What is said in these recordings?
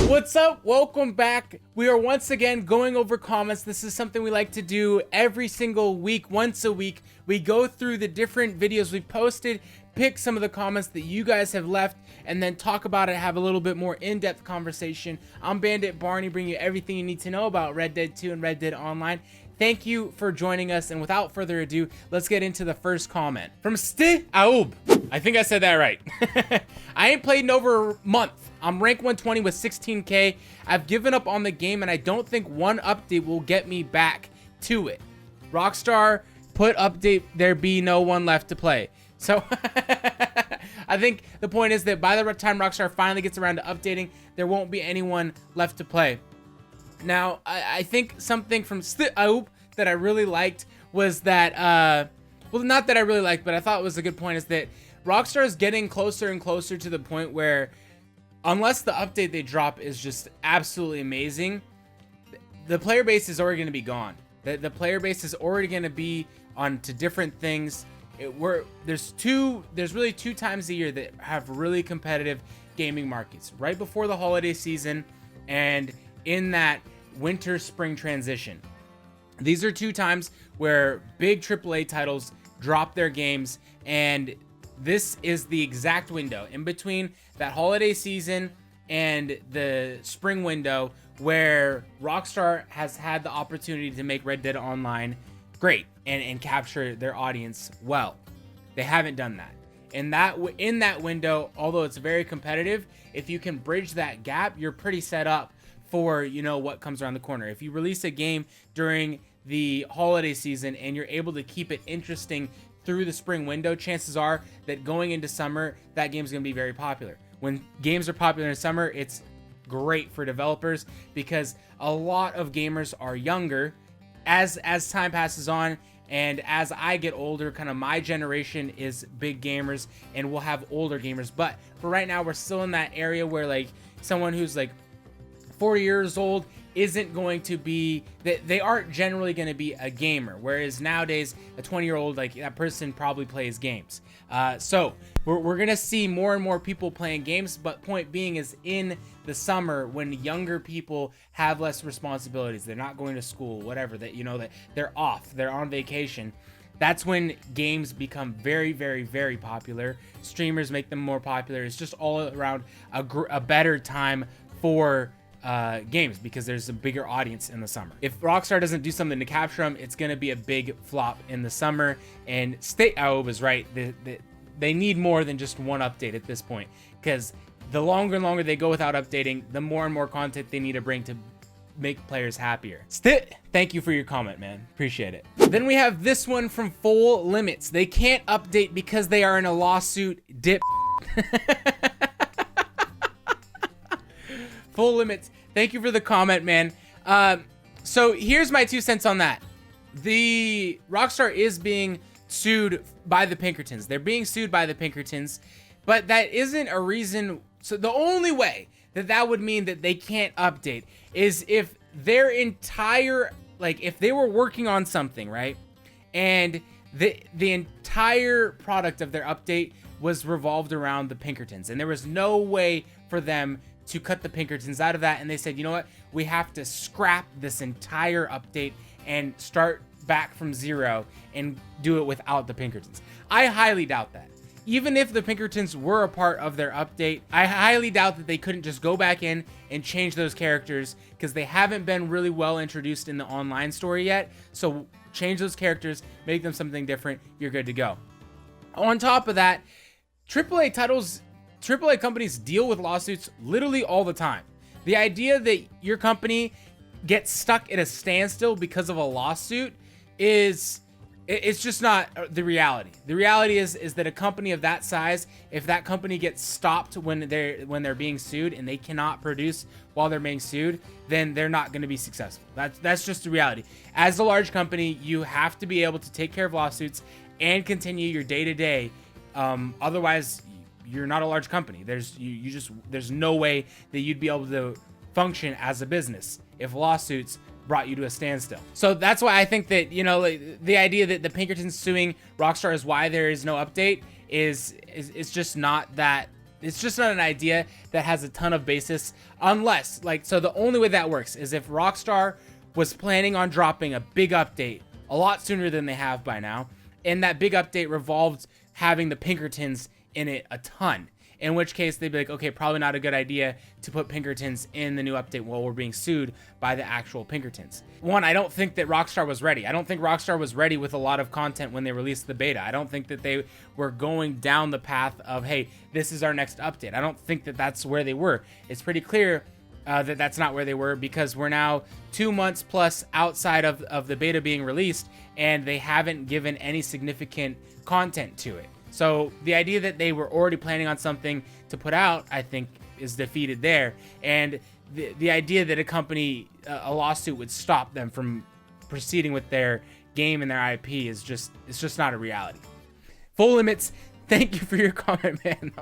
What's up? Welcome back. We are once again going over comments. This is something we like to do every single week. Once a week, we go through the different videos we've posted, pick some of the comments that you guys have left, and then talk about it, have a little bit more in-depth conversation. I'm Bandit Barney, bringing you everything you need to know about Red Dead 2 and Red Dead Online. Thank you for joining us, and without further ado, let's get into the first comment. From Aub. I think I said that right. I ain't played in over a month. I'm rank 120 with 16k. I've given up on the game, and I don't think one update will get me back to it. Rockstar, put update, there be no one left to play. So, I think the point is that by the time Rockstar finally gets around to updating, there won't be anyone left to play. Now, I think something from Aub that I really liked was that, well, not that I really liked, but I thought was a good point, is that Rockstar is getting closer and closer to the point where, unless the update they drop is just absolutely amazing, the player base is already going to be gone. The player base is already going to be on to different things. There's really two times a year that have really competitive gaming markets. Right before the holiday season and in that winter-spring transition. These are two times where big AAA titles drop their games, and this is the exact window in between that holiday season and the spring window where Rockstar has had the opportunity to make Red Dead Online great and capture their audience well. They haven't done that. In that window, although it's very competitive, if you can bridge that gap, you're pretty set up for, you know, what comes around the corner. If you release a game during the holiday season and you're able to keep it interesting through the spring window, chances are that going into summer, that game's going to be very popular. When games are popular in summer, it's great for developers because a lot of gamers are younger. As time passes on and as I get older, kind of my generation is big gamers and we'll have older gamers. But for right now, we're still in that area where like someone who's like 40 years old isn't going to be, they aren't generally going to be a gamer, whereas nowadays a 20-year-old, like that person probably plays games. So we're gonna see more and more people playing games, but point being is in the summer when younger people have less responsibilities, they're not going to school, whatever, that, you know, that they're off, they're on vacation. That's when games become very, very, very popular. Streamers make them more popular. It's just all around a better time for games because there's a bigger audience in the summer. If Rockstar doesn't do something to capture them, it's going to be a big flop in the summer. And Aub is right. They need more than just one update at this point, because the longer and longer they go without updating, the more and more content they need to bring to make players happier. Thank you for your comment, man. Appreciate it. Then we have this one from Full Limits. They can't update because they are in a lawsuit. Dip. Full Limits, thank you for the comment, man. So here's my 2 cents on that. The Rockstar is being sued by the Pinkertons. They're being sued by the Pinkertons, but that isn't a reason. So the only way that would mean that they can't update is if their entire, like if they were working on something, right? And the entire product of their update was revolved around the Pinkertons, and there was no way for them to cut the Pinkertons out of that, and they said, you know what, we have to scrap this entire update and start back from zero and do it without the Pinkertons. I highly doubt that. Even if the Pinkertons were a part of their update, I highly doubt that they couldn't just go back in and change those characters, because they haven't been really well introduced in the online story yet. So change those characters, make them something different, you're good to go. On top of that, AAA companies deal with lawsuits literally all the time. The idea that your company gets stuck at a standstill because of a lawsuit it's just not the reality. The reality is that a company of that size, if that company gets stopped when they're being sued and they cannot produce while they're being sued, then they're not going to be successful. That's just the reality. As a large company, you have to be able to take care of lawsuits and continue your day-to-day. Otherwise, you're not a large company. There's no way that you'd be able to function as a business if lawsuits brought you to a standstill. So that's why I think that, you know, like, the idea that the Pinkertons suing Rockstar is why there is no update is just not that It's just not an idea that has a ton of basis, unless, like, so the only way that works is if Rockstar was planning on dropping a big update a lot sooner than they have by now, and that big update revolved having the Pinkertons in it a ton. In which case they'd be like, okay, probably not a good idea to put Pinkertons in the new update while we're being sued by the actual Pinkertons. One, I don't think that Rockstar was ready. I don't think Rockstar was ready with a lot of content when they released the beta. I don't think that they were going down the path of, hey, this is our next update. I don't think that that's where they were. It's pretty clear that that's not where they were, because we're now 2 months plus outside of the beta being released, and they haven't given any significant content to it. So the idea that they were already planning on something to put out, I think, is defeated there. And the idea that a company, a lawsuit would stop them from proceeding with their game and their IP is just, it's just not a reality. Full Limits, thank you for your comment, man.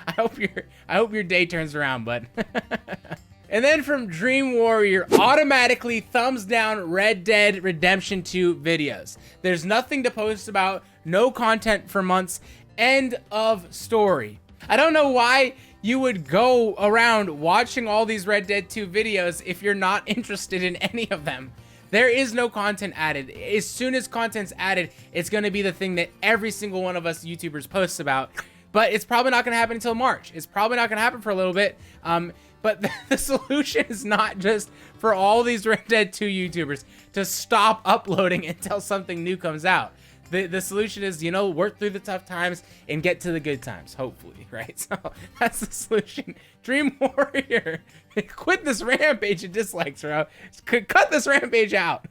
I hope your day turns around, bud. And then from Dream Warrior, automatically thumbs down Red Dead Redemption 2 videos. There's nothing to post about, no content for months, end of story. I don't know why you would go around watching all these Red Dead 2 videos if you're not interested in any of them. There is no content added. As soon as content's added, it's going to be the thing that every single one of us YouTubers posts about. But it's probably not going to happen until March. It's probably not going to happen for a little bit. But the solution is not just for all these Red Dead 2 YouTubers to stop uploading until something new comes out. The solution is, you know, work through the tough times and get to the good times, hopefully, right? So that's the solution. Dream Warrior, quit this rampage of dislikes, bro. Cut this rampage out.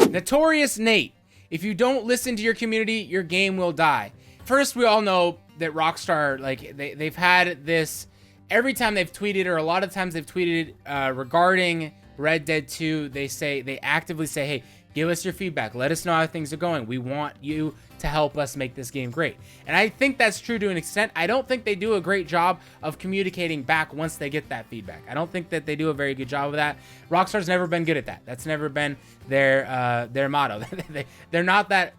Notorious Nate, if you don't listen to your community, your game will die. First, we all know that Rockstar, like, they've had this, every time they've tweeted, or a lot of times they've tweeted regarding Red Dead 2, they actively say, hey, give us your feedback. Let us know how things are going. We want you to help us make this game great. And I think that's true to an extent. I don't think they do a great job of communicating back once they get that feedback. I don't think that they do a very good job of that. Rockstar's never been good at that. That's never been their motto. They're not that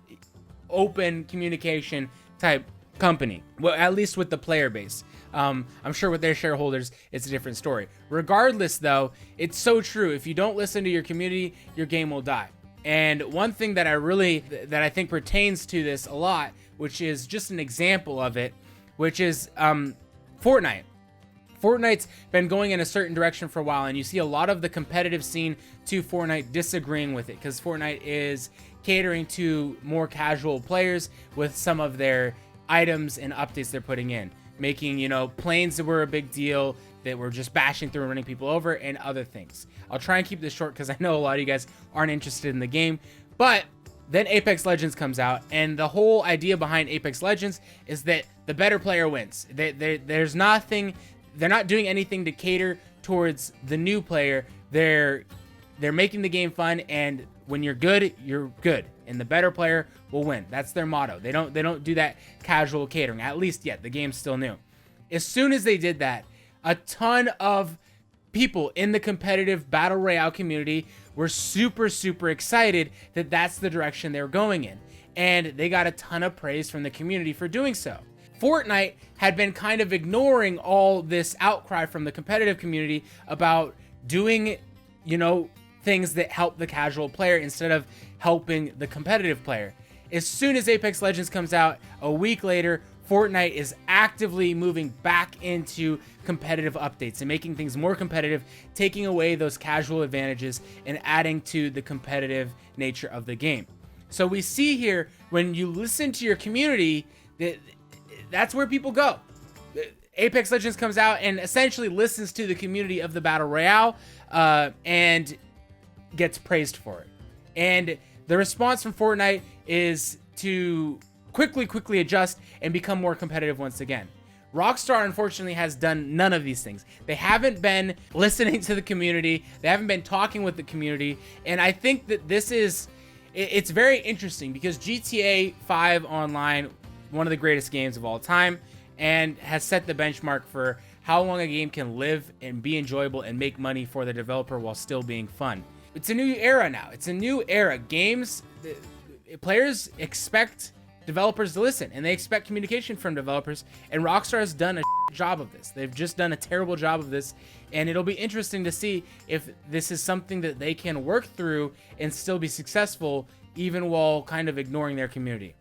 open communication type company. Well, at least with the player base. I'm sure with their shareholders, it's a different story. Regardless, though, it's so true. If you don't listen to your community, your game will die. And one thing that I think pertains to this a lot, which is just an example of it, which is Fortnite. Fortnite's been going in a certain direction for a while, and you see a lot of the competitive scene to Fortnite disagreeing with it, because Fortnite is catering to more casual players with some of their items and updates they're putting in, making, you know, planes that were a big deal, that were just bashing through and running people over, and other things. I'll try and keep this short because I know a lot of you guys aren't interested in the game. But then Apex Legends comes out, and the whole idea behind Apex Legends is that the better player wins. There's nothing, they're not doing anything to cater towards the new player. They're making the game fun, and when you're good, and the better player will win. That's their motto. They don't do that casual catering, at least yet. The game's still new. As soon as they did that, a ton of people in the competitive battle royale community were super excited that that's the direction they were going in, and they got a ton of praise from the community for doing so. Fortnite had been kind of ignoring all this outcry from the competitive community about doing, you know, things that help the casual player instead of helping the competitive player. As soon as Apex Legends comes out, a week later, Fortnite is actively moving back into competitive updates and making things more competitive, taking away those casual advantages and adding to the competitive nature of the game. So we see here, when you listen to your community, that's where people go. Apex Legends comes out and essentially listens to the community of the Battle Royale and gets praised for it. And the response from Fortnite is to quickly adjust and become more competitive once again. Rockstar, unfortunately, has done none of these things. They haven't been listening to the community. They haven't been talking with the community. And I think that it's very interesting because GTA 5 Online, one of the greatest games of all time, and has set the benchmark for how long a game can live and be enjoyable and make money for the developer while still being fun. It's a new era now. It's a new era. Games, players expect developers to listen, and they expect communication from developers, and Rockstar has done a job of this. They've just done a terrible job of this, and it'll be interesting to see if this is something that they can work through and still be successful, even while kind of ignoring their community.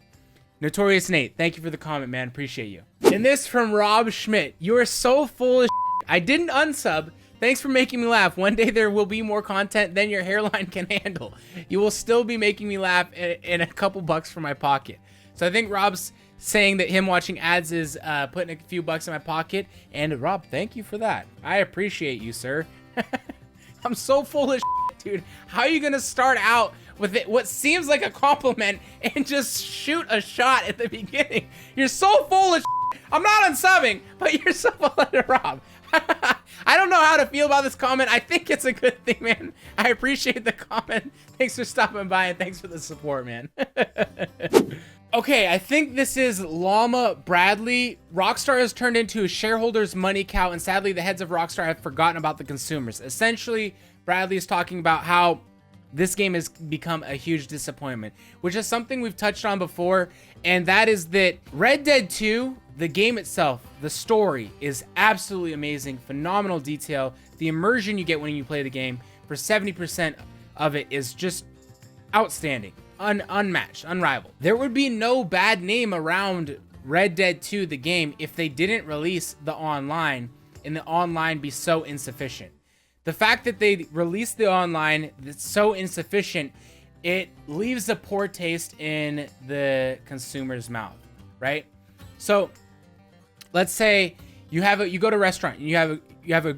Notorious Nate, thank you for the comment, man. Appreciate you. And this from Rob Schmitt. You are so full of I didn't unsub. Thanks for making me laugh. One day there will be more content than your hairline can handle. You will still be making me laugh in a couple bucks from my pocket. So I think Rob's saying that him watching ads is putting a few bucks in my pocket. And Rob, thank you for that. I appreciate you, sir. I'm so full of dude. How are you going to start out with it, what seems like a compliment, and just shoot a shot at the beginning? You're so full of I'm not unsubbing, but you're so full of Rob. I don't know how to feel about this comment. I think it's a good thing, man. I appreciate the comment. Thanks for stopping by, and thanks for the support, man. Okay, I think this is Lama Bradley. Rockstar has turned into a shareholder's money cow, and sadly, the heads of Rockstar have forgotten about the consumers. Essentially, Bradley is talking about how this game has become a huge disappointment, which is something we've touched on before, and that is that Red Dead 2, the game itself, the story is absolutely amazing, phenomenal detail. The immersion you get when you play the game for 70% of it is just outstanding, unmatched, unrivaled. There would be no bad name around Red Dead 2, the game, if they didn't release the online and the online be so insufficient. The fact that they released the online that's so insufficient, it leaves a poor taste in the consumer's mouth, right? So let's say you go to a restaurant and you have a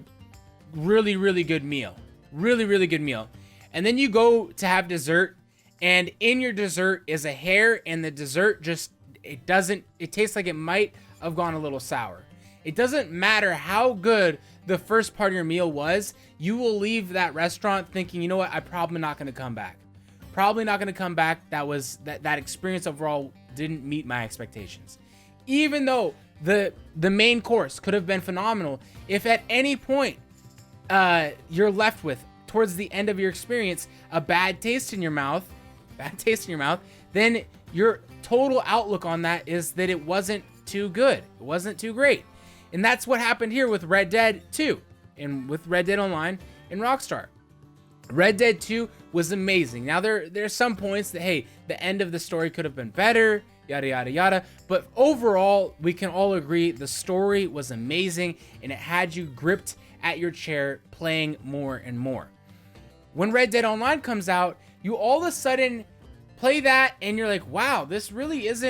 really good meal, really good meal, and then you go to have dessert, and in your dessert is a hair, and the dessert just it tastes like it might have gone a little sour. It doesn't matter how good the first part of your meal was, you will leave that restaurant thinking, you know what, I'm probably not going to come back. Probably not going to come back. That experience overall didn't meet my expectations. Even though the main course could have been phenomenal, if at any point you're left with, towards the end of your experience, a bad taste in your mouth, then your total outlook on that is that it wasn't too good. It wasn't too great. And that's what happened here with Red Dead 2 and with Red Dead Online and Rockstar. Red Dead 2 was amazing. Now there's some points that, hey, the end of the story could have been better, yada yada yada, but overall we can all agree the story was amazing and it had you gripped at your chair playing more and more. When Red Dead Online comes out, you all of a sudden play that and you're like, wow, this really is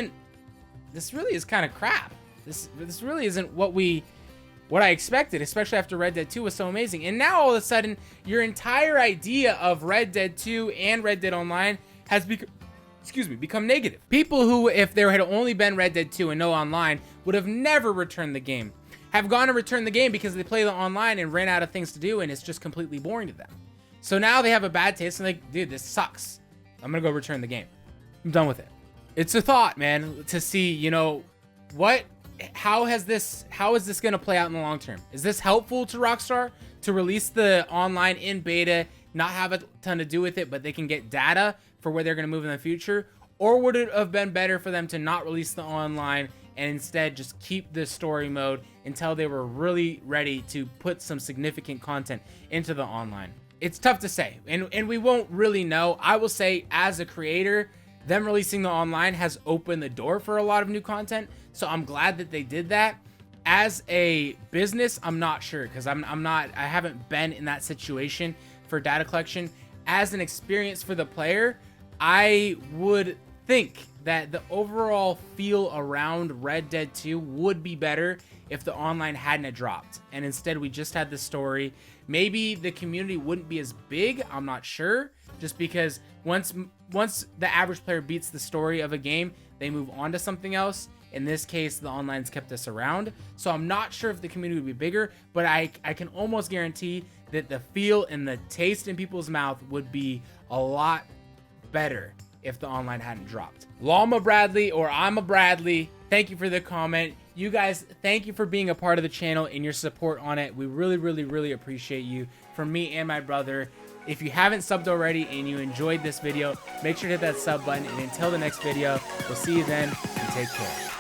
kind of crap. This really isn't what I expected, especially after Red Dead 2 was so amazing. And now all of a sudden, your entire idea of Red Dead 2 and Red Dead Online has become negative. People who, if there had only been Red Dead 2 and no online, would have never returned the game, have gone to return the game because they play the online and ran out of things to do, and it's just completely boring to them. So now they have a bad taste and like, dude, this sucks. I'm gonna go return the game. I'm done with it. It's a thought, man, to see, you know, how is this going to play out in the long term? Is this helpful to Rockstar to release the online in beta, not have a ton to do with it, but they can get data for where they're going to move in the future? Or would it have been better for them to not release the online and instead just keep the story mode until they were really ready to put some significant content into the online? It's tough to say, and we won't really know. I will say, as a creator, them releasing the online has opened the door for a lot of new content, so I'm glad that they did that. As a business, I'm not sure, because I haven't been in that situation for data collection. As an experience for the player, I would think that the overall feel around Red Dead 2 would be better if the online hadn't dropped, and instead we just had the story. Maybe the community wouldn't be as big, I'm not sure, just because once the average player beats the story of a game, they move on to something else. In this case, the online's kept us around, so I'm not sure if the community would be bigger, but I can almost guarantee that the feel and the taste in people's mouth would be a lot better if the online hadn't dropped. Lama Bradley, or I'm a Bradley, thank you for the comment. You guys, thank you for being a part of the channel and your support on it. We really appreciate you, from me and my brother. If you haven't subbed already and you enjoyed this video, make sure to hit that sub button. And until the next video, we'll see you then, and take care.